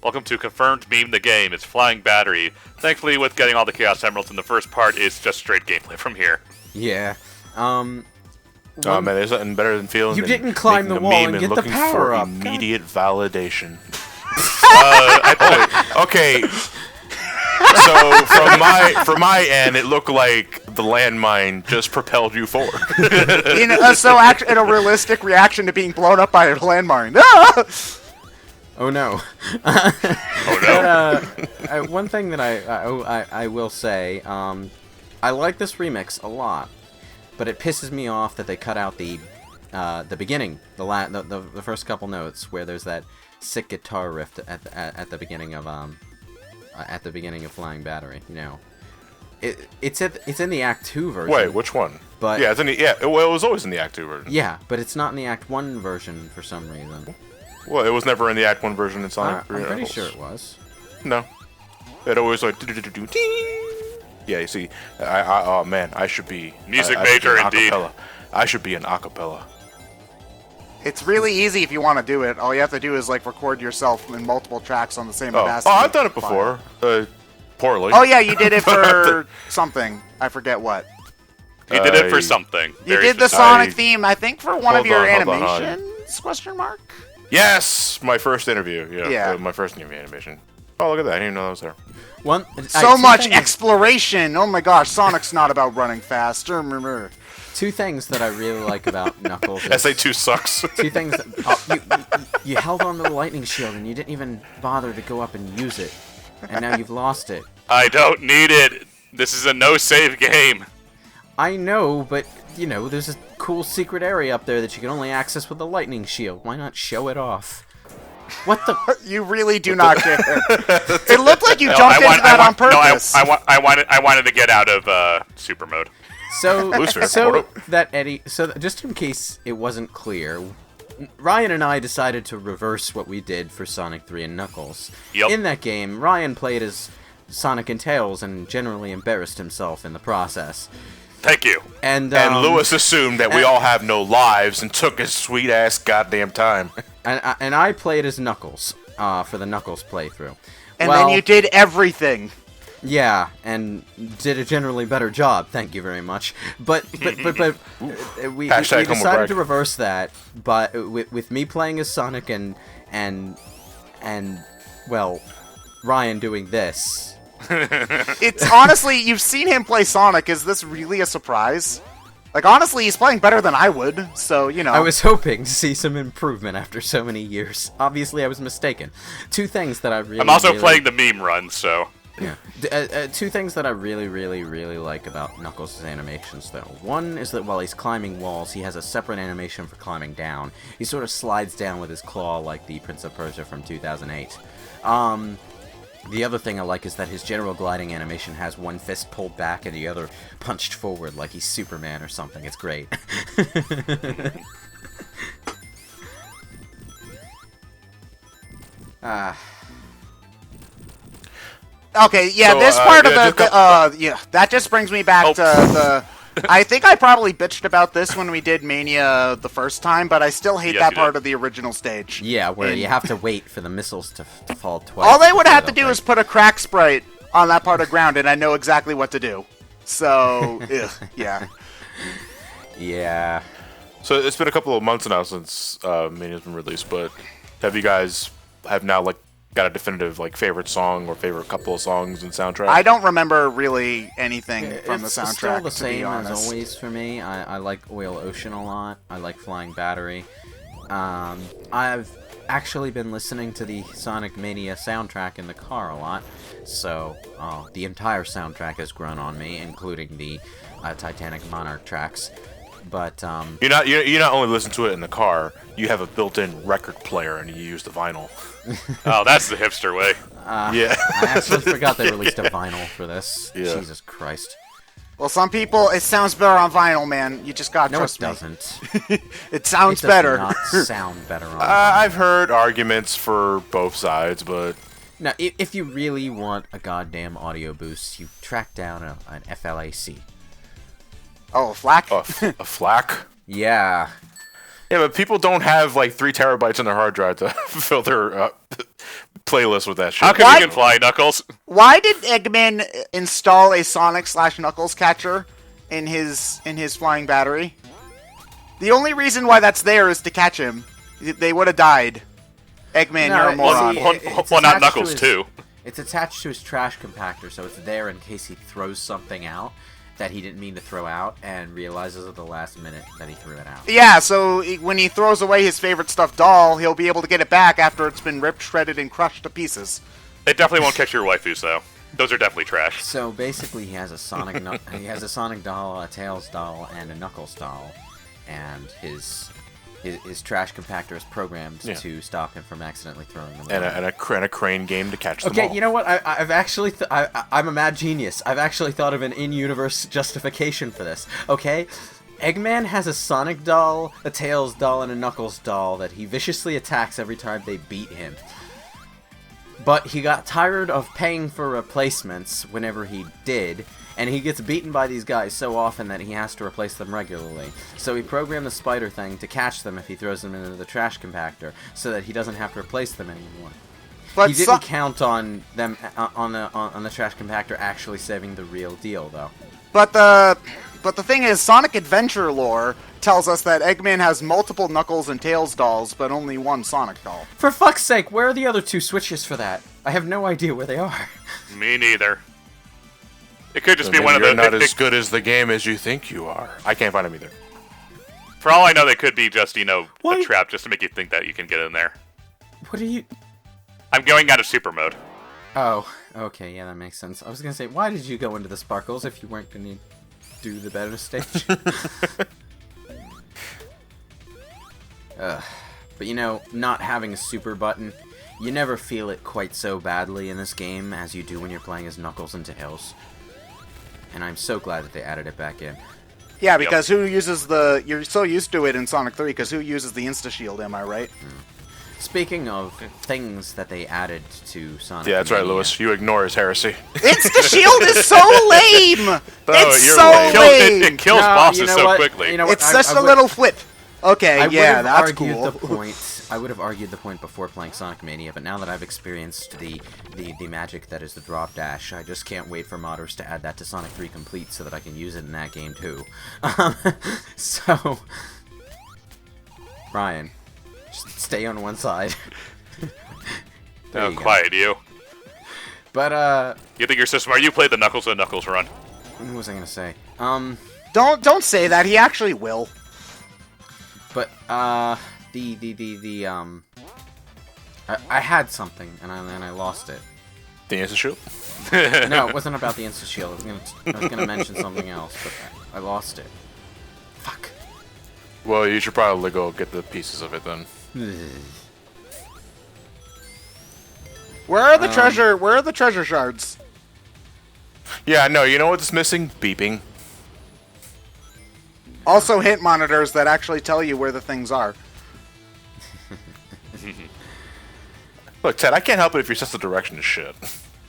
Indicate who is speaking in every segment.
Speaker 1: Welcome to Confirmed Meme the Game. It's Flying Battery. Thankfully, with getting all the Chaos Emeralds in the first part, it's just straight gameplay from here.
Speaker 2: Yeah.
Speaker 3: Oh man, there's nothing better than feeling.
Speaker 2: You didn't climb the wall and get the power up.
Speaker 3: Immediate validation.
Speaker 1: Okay.
Speaker 3: So from my end, it looked like the landmine just propelled you forward.
Speaker 4: In a realistic reaction to being blown up by a landmine. Ah!
Speaker 2: Oh no.
Speaker 1: Oh no.
Speaker 2: One thing that I will say, I like this remix a lot, but it pisses me off that they cut out the beginning, the first couple notes where there's that sick guitar riff at the beginning of Flying Battery. You know, it's in the Act 2 version.
Speaker 3: Wait, which one?
Speaker 2: But
Speaker 3: yeah, it was always in the Act 2 version.
Speaker 2: Yeah, but it's not in the Act 1 version for some reason.
Speaker 3: Well, it was never in the Act 1 version in Sonic.
Speaker 2: I'm pretty sure it was.
Speaker 3: No, it always like. Yeah, you see, oh man, I should be
Speaker 1: Music major indeed.
Speaker 3: I should be an acapella.
Speaker 4: It's really easy if you want to do it. All you have to do is like record yourself in multiple tracks on the same Audacity.
Speaker 3: Oh, I've done it before. Poorly.
Speaker 4: Oh yeah, you did it for something. I forget what.
Speaker 1: You did it for something.
Speaker 4: You did the Sonic theme, I think, for one of your animations? Question mark?
Speaker 3: Yes, my first interview.
Speaker 4: Yeah.
Speaker 3: My first interview animation. Oh, look at that! I didn't even know that was there.
Speaker 4: So much exploration! Oh my gosh, Sonic's not about running fast.
Speaker 2: Two things that I really like about Knuckles.
Speaker 3: SA2 sucks.
Speaker 2: Two things. You held on to the lightning shield and you didn't even bother to go up and use it, and now you've lost it.
Speaker 1: I don't need it. This is a no-save game.
Speaker 2: I know, but you know, there's a cool secret area up there that you can only access with the lightning shield. Why not show it off? What the?
Speaker 4: You really do not care. It looked like you jumped into that on purpose.
Speaker 1: No, I wanted to get out of super mode.
Speaker 2: So just in case it wasn't clear, Ryan and I decided to reverse what we did for Sonic 3 and Knuckles.
Speaker 1: Yep.
Speaker 2: In that game, Ryan played as Sonic and Tails and generally embarrassed himself in the process.
Speaker 1: Thank you.
Speaker 3: And Lewis assumed that we all have no lives and took his sweet ass goddamn time.
Speaker 2: And I played as Knuckles for the Knuckles playthrough.
Speaker 4: And then you did everything.
Speaker 2: Yeah, and did a generally better job. Thank you very much. But we decided to reverse that, but with me playing as Sonic and well, Ryan doing this.
Speaker 4: It's honestly, you've seen him play Sonic. Is this really a surprise? Like, honestly, he's playing better than I would, so, you know.
Speaker 2: I was hoping to see some improvement after so many years. Obviously, I was mistaken. Two things that I really...
Speaker 1: I'm also playing the meme run, so...
Speaker 2: Yeah. Two things that I really like about Knuckles' animations, though. One is that while he's climbing walls, he has a separate animation for climbing down. He sort of slides down with his claw like the Prince of Persia from 2008. The other thing I like is that his general gliding animation has one fist pulled back and the other punched forward like he's Superman or something. It's great.
Speaker 4: Okay, yeah, so, this part of that just brings me back to the... I think I probably bitched about this when we did Mania the first time, but I still hate that part of the original stage.
Speaker 2: Yeah, where you have to wait for the missiles to fall twice.
Speaker 4: All they would have to do is put a crack sprite on that part of ground, and I know exactly what to do. So, yeah.
Speaker 2: Yeah.
Speaker 3: So it's been a couple of months now since Mania's been released, but have you guys now got a definitive favorite song or favorite couple of songs and soundtrack?
Speaker 4: I don't remember really anything from the soundtrack.
Speaker 2: It's still the
Speaker 4: to
Speaker 2: same
Speaker 4: be honest.
Speaker 2: as always for me. I like Oil Ocean a lot. I like Flying Battery. I've actually been listening to the Sonic Mania soundtrack in the car a lot, so the entire soundtrack has grown on me, including the Titanic Monarch tracks. But
Speaker 3: you're not only listening to it in the car, you have a built-in record player and you use the vinyl.
Speaker 1: Oh, that's the hipster way.
Speaker 3: Yeah.
Speaker 2: I actually forgot they released a vinyl for this.
Speaker 3: Yeah.
Speaker 2: Jesus Christ.
Speaker 4: Well, some people, it sounds better on vinyl, man. You just gotta trust me.
Speaker 2: No, it doesn't.
Speaker 4: It sounds
Speaker 2: better.
Speaker 4: It
Speaker 2: does not sound better on vinyl.
Speaker 3: I've heard arguments for both sides, but...
Speaker 2: Now, if you really want a goddamn audio boost, you track down an FLAC.
Speaker 4: Oh, a FLAC?
Speaker 3: A FLAC?
Speaker 2: Yeah.
Speaker 3: Yeah, but people don't have 3 terabytes on their hard drive to fill their playlist with that shit.
Speaker 1: How come you can fly, Knuckles?
Speaker 4: Why did Eggman install a Sonic/Knuckles catcher in his flying battery? The only reason why that's there is to catch him. They would have died. Eggman, you're a moron.
Speaker 1: Well, not Knuckles, too.
Speaker 2: It's attached to his trash compactor, so it's there in case he throws something out that he didn't mean to throw out and realizes at the last minute that he threw it out.
Speaker 4: Yeah, so when he throws away his favorite stuffed doll, he'll be able to get it back after it's been ripped, shredded, and crushed to pieces.
Speaker 1: It definitely won't catch your waifus, though. Those are definitely trash.
Speaker 2: So basically, he has a Sonic doll, a Tails doll, and a Knuckles doll, and his trash compactor is programmed to stop him from accidentally throwing them away.
Speaker 3: And a crane game to catch them all.
Speaker 2: Okay, you know what? I've actually I'm a mad genius. I've actually thought of an in-universe justification for this. Okay, Eggman has a Sonic doll, a Tails doll, and a Knuckles doll that he viciously attacks every time they beat him. But he got tired of paying for replacements whenever he did, and he gets beaten by these guys so often that he has to replace them regularly. So he programmed the spider thing to catch them if he throws them into the trash compactor, so that he doesn't have to replace them anymore. But he didn't count on them on the trash compactor actually saving the real deal, though.
Speaker 4: But the thing is, Sonic Adventure lore tells us that Eggman has multiple Knuckles and Tails dolls, but only one Sonic doll.
Speaker 2: For fuck's sake, where are the other two switches for that? I have no idea where they are.
Speaker 1: Me neither. It could just be one of
Speaker 3: the...
Speaker 1: the...
Speaker 3: You're not as good as the game as you think you are. I can't find them either.
Speaker 1: For all I know, they could be just, a trap just to make you think that you can get in there.
Speaker 2: What are you...
Speaker 1: I'm going out of super mode.
Speaker 2: Oh, okay, yeah, that makes sense. I was gonna say, why did you go into the sparkles if you weren't gonna do the better stage? But not having a super button, you never feel it quite so badly in this game as you do when you're playing as Knuckles and Tails. And I'm so glad that they added it back in.
Speaker 4: Yeah, because who uses the... You're so used to it in Sonic 3, because who uses the Insta-Shield, am I right?
Speaker 2: Speaking of things that they added to Sonic
Speaker 3: Yeah, that's
Speaker 2: Mania,
Speaker 3: right, Lewis. You ignore his heresy.
Speaker 4: Insta-Shield is so lame! It's so
Speaker 3: lame!
Speaker 4: lame!
Speaker 1: It kills bosses so quickly.
Speaker 2: You know what?
Speaker 4: It's just a little flip. Okay, yeah, that's cool.
Speaker 2: I would have argued the point before playing Sonic Mania, but now that I've experienced the magic that is the drop dash, I just can't wait for modders to add that to Sonic 3 Complete so that I can use it in that game too. So, Ryan, just stay on one side.
Speaker 1: Oh, quiet you.
Speaker 2: But
Speaker 1: you think you're so smart? You played the Knuckles and Knuckles run.
Speaker 2: What was I gonna say?
Speaker 4: Don't say that. He actually will.
Speaker 2: But I had something and I lost it.
Speaker 3: The Insta Shield?
Speaker 2: No, it wasn't about the Insta Shield. I was gonna mention something else, but I lost it. Fuck.
Speaker 3: Well, you should probably go get the pieces of it then.
Speaker 4: Where are the treasure? Where are the treasure shards?
Speaker 3: Yeah, no. You know what's missing? Beeping.
Speaker 4: Also, hint monitors that actually tell you where the things are.
Speaker 3: Look, Ted, I can't help it if your sense of direction is shit.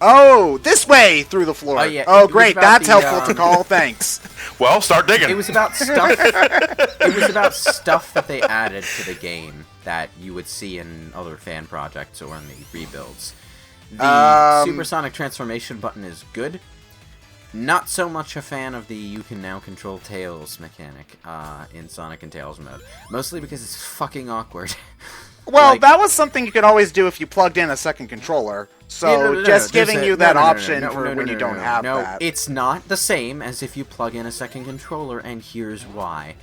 Speaker 4: Oh, this way through the floor.
Speaker 2: Oh, yeah,
Speaker 4: oh great, that's helpful to call. Thanks.
Speaker 3: Well, start digging.
Speaker 2: It was about stuff. It was about stuff that they added to the game that you would see in other fan projects or in the rebuilds. The supersonic transformation button is good. Not so much a fan of the you can now control Tails mechanic in Sonic and Tails mode. Mostly because it's fucking awkward.
Speaker 4: Well, that was something you could always do if you plugged in a second controller. So just giving you that option for when you don't have that.
Speaker 2: No, it's not the same as if you plug in a second controller, and here's why.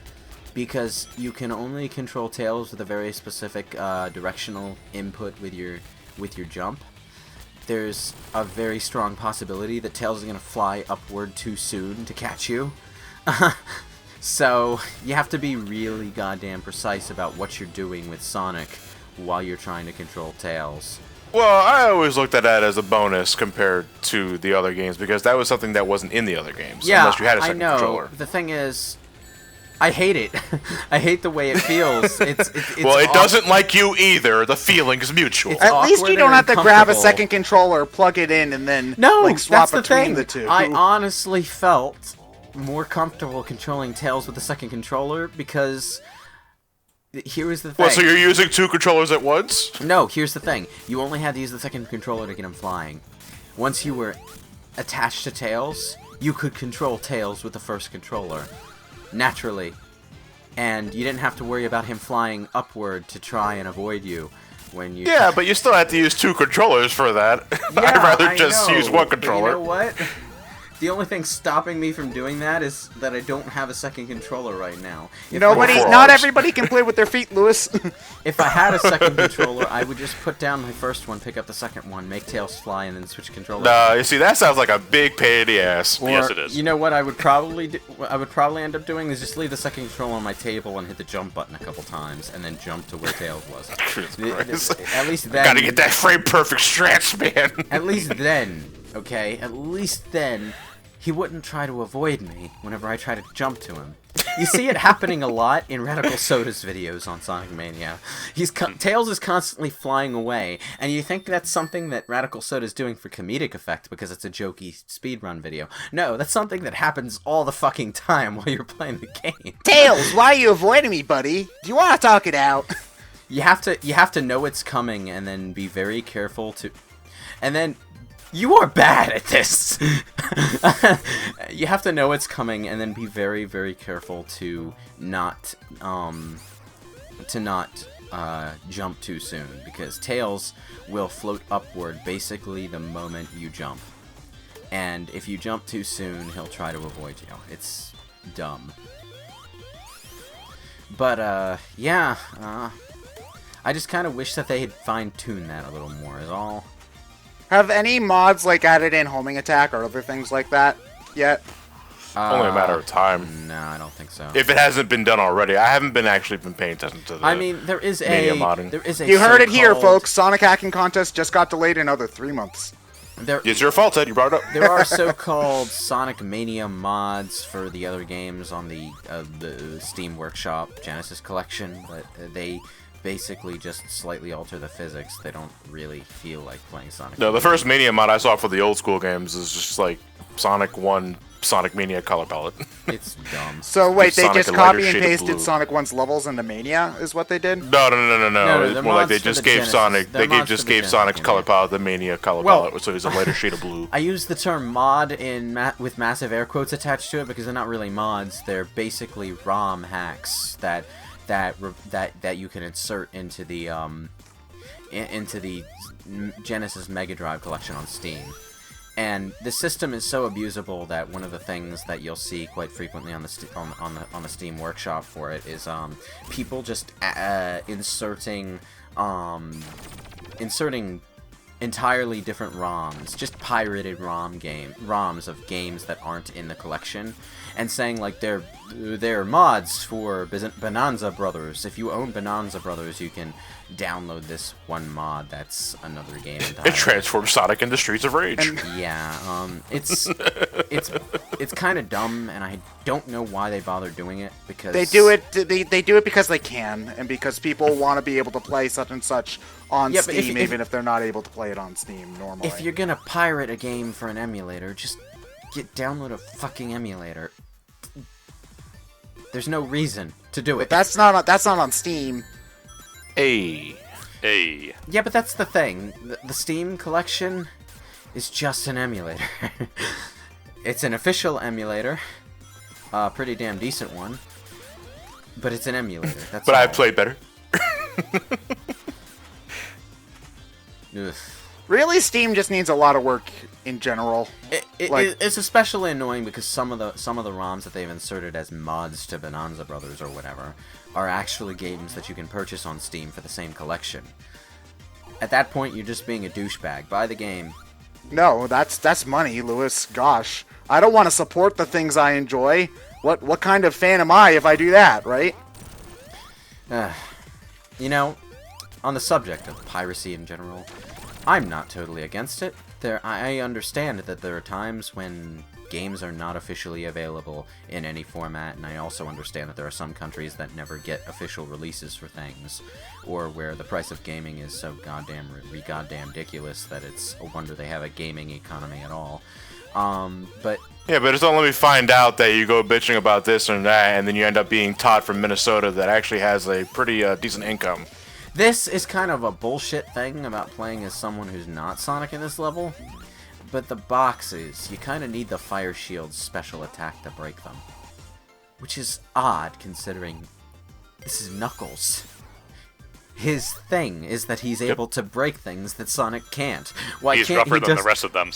Speaker 2: Because you can only control Tails with a very specific directional input with your jump. There's a very strong possibility that Tails is going to fly upward too soon to catch you. So, you have to be really goddamn precise about what you're doing with Sonic while you're trying to control Tails.
Speaker 3: Well, I always looked at that as a bonus compared to the other games, because that was something that wasn't in the other games, unless you had a second controller.
Speaker 2: The thing is, I hate it. I hate the way it feels. It's
Speaker 3: well, it doesn't like you either. The feeling's mutual.
Speaker 4: At least you don't have to grab a second controller, plug it in, and then swap between the two.
Speaker 2: I honestly felt more comfortable controlling Tails with the second controller because here is the thing.
Speaker 3: Well, so you're using 2 controllers at once?
Speaker 2: No, here's the thing. You only had to use the second controller to get him flying. Once you were attached to Tails, you could control Tails with the first controller. Naturally. And you didn't have to worry about him flying upward to try and avoid you when you...
Speaker 3: Yeah, but you still have to use 2 controllers for that.
Speaker 2: Yeah,
Speaker 3: I'd rather
Speaker 2: I
Speaker 3: just
Speaker 2: know,
Speaker 3: use 1
Speaker 2: but
Speaker 3: controller.
Speaker 2: you know what? The only thing stopping me from doing that is that I don't have a second controller right now.
Speaker 4: Not everybody can play with their feet, Lewis.
Speaker 2: If I had a second controller, I would just put down my first one, pick up the second one, make Tails fly, and then switch controllers.
Speaker 3: Nah, you see, that sounds like a big pain in the ass.
Speaker 2: Or,
Speaker 1: yes, it is.
Speaker 2: You know what I would probably do? What I would probably end up doing is just leave the second controller on my table and hit the jump button a couple times, and then jump to where Tails was. At least then.
Speaker 3: Gotta get that frame perfect stretch, man.
Speaker 2: At least then, okay? At least then, he wouldn't try to avoid me whenever I try to jump to him. You see it happening a lot in Radical Soda's videos on Sonic Mania. Tails is constantly flying away, and you think that's something that Radical Soda's doing for comedic effect because it's a jokey speedrun video. No, that's something that happens all the fucking time while you're playing the game.
Speaker 4: Tails, why are you avoiding me, buddy? Do you want to talk it out?
Speaker 2: You have to know it's coming and then be very careful to... And then... You are bad at this! You have to know it's coming and then be very, very careful to not jump too soon, because Tails will float upward basically the moment you jump. And if you jump too soon, he'll try to avoid you. It's dumb. But, yeah, I just kind of wish that they had fine-tuned that a little more, is all.
Speaker 4: Have any mods like added in homing attack or other things like that yet?
Speaker 3: Only a matter of time.
Speaker 2: No, I don't think so.
Speaker 3: If it hasn't been done already, I haven't been paying attention to the.
Speaker 2: I mean, there is a.
Speaker 4: You heard it here, folks. Sonic hacking contest just got delayed another 3 months.
Speaker 3: It's your fault, Ed. You brought it up.
Speaker 2: There are so-called Sonic Mania mods for the other games on the Steam Workshop Genesis collection, but they basically just slightly alter the physics. They don't really feel like playing Sonic.
Speaker 3: No, the first Mania mod I saw for the old school games is just like Sonic 1 Sonic Mania color palette.
Speaker 2: It's dumb.
Speaker 4: So wait, they
Speaker 3: Sonic
Speaker 4: just copy and pasted Sonic 1's levels into Mania, is what they did?
Speaker 3: No.
Speaker 2: No,
Speaker 3: More like they just gave Sonic. They just gave Sonic's color palette the Mania color palette, so it's a lighter shade of blue.
Speaker 2: I use the term mod with massive air quotes attached to it because they're not really mods. They're basically ROM hacks that you can insert into the Genesis Mega Drive collection on Steam. And the system is so abusable that one of the things that you'll see quite frequently on the Steam Workshop for it is people just inserting entirely different ROMs, just pirated ROMs of games that aren't in the collection, and saying like they're mods for Bonanza Brothers. If you own Bonanza Brothers, you can download this one mod that's another game entirely.
Speaker 3: It transforms Sonic into Streets of Rage.
Speaker 2: Yeah, it's kind of dumb, and I don't know why they bother doing it, because
Speaker 4: they do it because they can, and because people want to be able to play such and such on Steam, even if they're not able to play it on Steam normally.
Speaker 2: If you're gonna pirate a game for an emulator, just download a fucking emulator. There's no reason to do it.
Speaker 4: But that's not on Steam.
Speaker 3: Hey.
Speaker 2: Yeah, but that's the thing. The Steam collection is just an emulator. It's an official emulator, pretty damn decent one, but it's an emulator. That's
Speaker 3: but
Speaker 2: all.
Speaker 3: I played better.
Speaker 2: Ugh.
Speaker 4: Really, Steam just needs a lot of work in general.
Speaker 2: It's especially annoying because some of the ROMs that they've inserted as mods to Bonanza Brothers or whatever are actually games that you can purchase on Steam for the same collection. At that point, you're just being a douchebag. Buy the game.
Speaker 4: No, that's money, Lewis. Gosh, I don't want to support the things I enjoy. What kind of fan am I if I do that, right?
Speaker 2: You know, on the subject of piracy in general, I'm not totally against it. I understand that there are times when games are not officially available in any format, and I also understand that there are some countries that never get official releases for things, or where the price of gaming is so goddamn ridiculous that it's a wonder they have a gaming economy at all. But
Speaker 3: Yeah, but it's don't let me find out that you go bitching about this and that, and then you end up being Todd from Minnesota that actually has a pretty decent income.
Speaker 2: This is kind of a bullshit thing about playing as someone who's not Sonic in this level, but the boxes, you kind of need the Fire Shield's special attack to break them. Which is odd, considering this is Knuckles. His thing is that he's able to break things that Sonic can't. Why
Speaker 1: he's
Speaker 2: can't
Speaker 1: rougher
Speaker 2: he
Speaker 1: than the rest of them,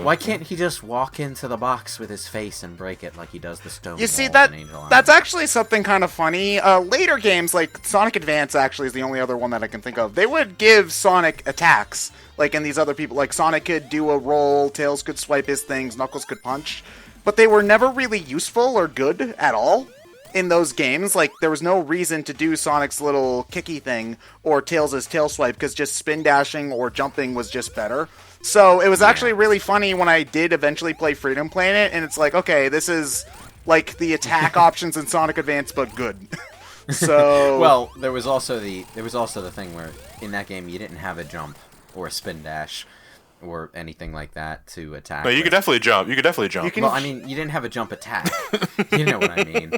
Speaker 2: Why can't he just walk into the box with his face and break it like he does the stone
Speaker 4: You see,
Speaker 2: walls
Speaker 4: that
Speaker 2: in Angel Island?
Speaker 4: that's actually something kind of funny. Later games, like Sonic Advance actually is the only other one that I can think of. They would give Sonic attacks, like in these other people. Like Sonic could do a roll, Tails could swipe his things, Knuckles could punch. But they were never really useful or good at all in those games. Like, there was no reason to do Sonic's little kicky thing or Tails' tail swipe, because just spin dashing or jumping was just better. So it was actually really funny when I did eventually play Freedom Planet, and it's like, okay, this is like the attack options in Sonic Advance, but good. So
Speaker 2: well, there was also the thing where in that game you didn't have a jump or a spin dash or anything like that to attack.
Speaker 3: No, you could definitely jump. You could definitely jump.
Speaker 2: Well, I mean, you didn't have a jump attack. You know what I mean.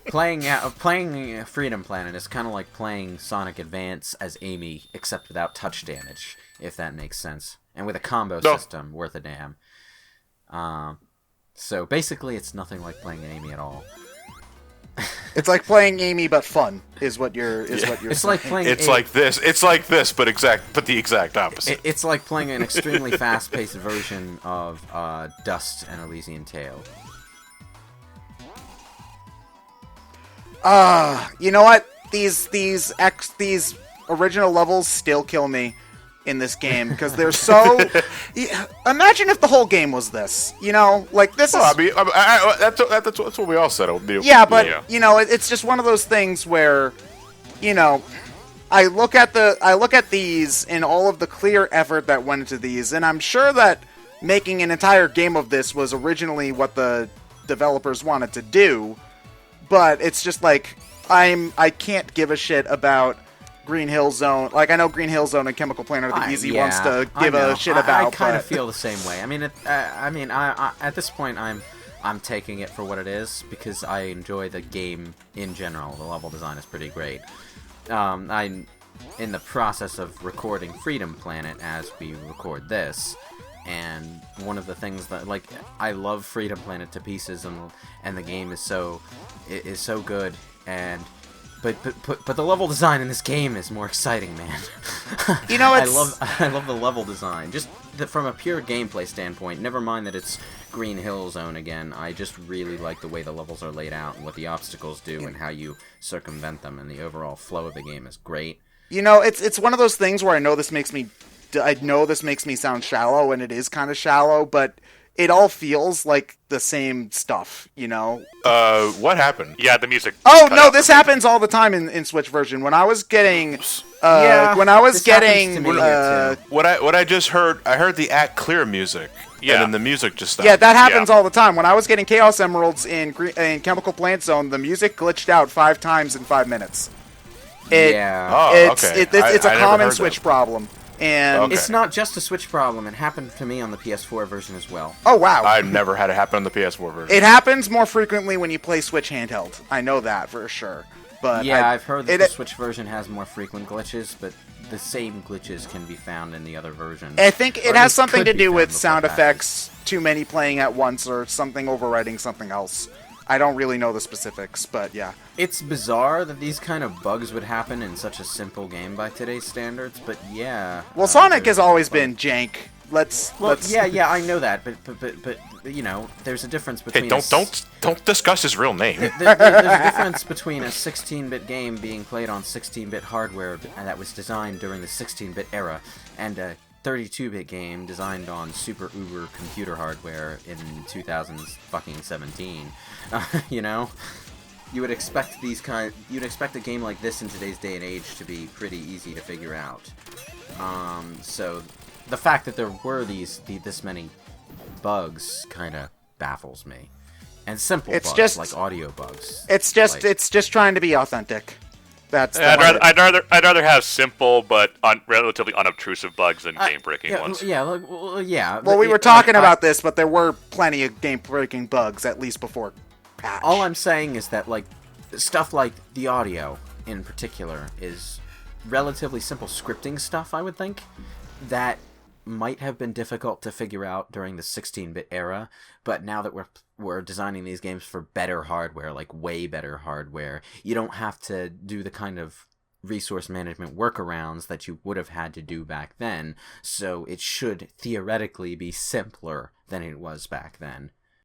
Speaker 2: Playing Freedom Planet is kind of like playing Sonic Advance as Amy, except without touch damage, if that makes sense, and with a combo system worth a damn. So basically, it's nothing like playing Amy at all.
Speaker 4: it's like playing Amy, but fun is what you're. It's
Speaker 2: saying. Like playing.
Speaker 3: It's like this. It's like this, but the exact opposite.
Speaker 2: It's like playing an extremely fast-paced version of Dust and Elysian Tale.
Speaker 4: You know what? These original levels still kill me in this game because they're so. Imagine if the whole game was this. You know, like this is.
Speaker 3: I mean, that's what we all said. It would be,
Speaker 4: yeah, but you know, it's just one of those things where, you know, I look at these and all of the clear effort that went into these, and I'm sure that making an entire game of this was originally what the developers wanted to do, but it's just like I can't give a shit about Green Hill Zone. Like, I know Green Hill Zone and Chemical Plant are the easy ones to give a shit about.
Speaker 2: I kind of feel the same way. I mean, I at this point, I'm taking it for what it is because I enjoy the game in general. The level design is pretty great. I'm in the process of recording Freedom Planet as we record this, and one of the things that, like, I love Freedom Planet to pieces, and the game is so good, and but the level design in this game is more exciting, man.
Speaker 4: You know,
Speaker 2: I love the level design, just from a pure gameplay standpoint. Never mind that it's Green Hill Zone again. I just really like the way the levels are laid out and what the obstacles do and how you circumvent them, and the overall flow of the game is great.
Speaker 4: You know, it's one of those things where I know this makes me sound shallow, and it is kind of shallow, but it all feels like the same stuff, you know?
Speaker 3: What happened?
Speaker 1: Yeah, the music.
Speaker 4: Oh, no, this happens all the time in Switch version. When I was getting... what
Speaker 3: I just heard, I heard the Act Clear music, and then the music just stopped.
Speaker 4: Yeah, that happens all the time. When I was getting Chaos Emeralds in Chemical Plant Zone, the music glitched out 5 times in 5 minutes. It's a common Switch problem. And
Speaker 2: it's not just a Switch problem. It happened to me on the PS4 version as well.
Speaker 4: Oh, wow.
Speaker 3: I've never had it happen on the PS4 version.
Speaker 4: It happens more frequently when you play Switch handheld. I know that for sure. But
Speaker 2: yeah, I've heard that the Switch version has more frequent glitches, but the same glitches can be found in the other versions.
Speaker 4: I think it has something to do with sound effects, too many playing at once, or something overriding something else. I don't really know the specifics, but yeah.
Speaker 2: It's bizarre that these kind of bugs would happen in such a simple game by today's standards, but yeah.
Speaker 4: Well, Sonic has always been jank.
Speaker 2: Yeah, I know that, but you know, there's a difference between.
Speaker 3: Hey, don't discuss his real name.
Speaker 2: There's a difference between a 16-bit game being played on 16-bit hardware that was designed during the 16-bit era, and a 32-bit game designed on super uber computer hardware in 2017. You know, you would expect a game like this in today's day and age to be pretty easy to figure out. So the fact that there were this many bugs kind of baffles me, and simple bugs like audio bugs.
Speaker 4: It's just trying to be authentic. That's the
Speaker 1: I'd rather have simple but relatively unobtrusive bugs than game-breaking ones.
Speaker 2: Yeah.
Speaker 4: Well, we were talking about this, but there were plenty of game-breaking bugs, at least before patch.
Speaker 2: All I'm saying is that, like, stuff like the audio, in particular, is relatively simple scripting stuff, I would think, that might have been difficult to figure out during the 16-bit era, but now that we're designing these games for better hardware, like way better hardware, you don't have to do the kind of resource management workarounds that you would have had to do back then, so it should theoretically be simpler than it was back then.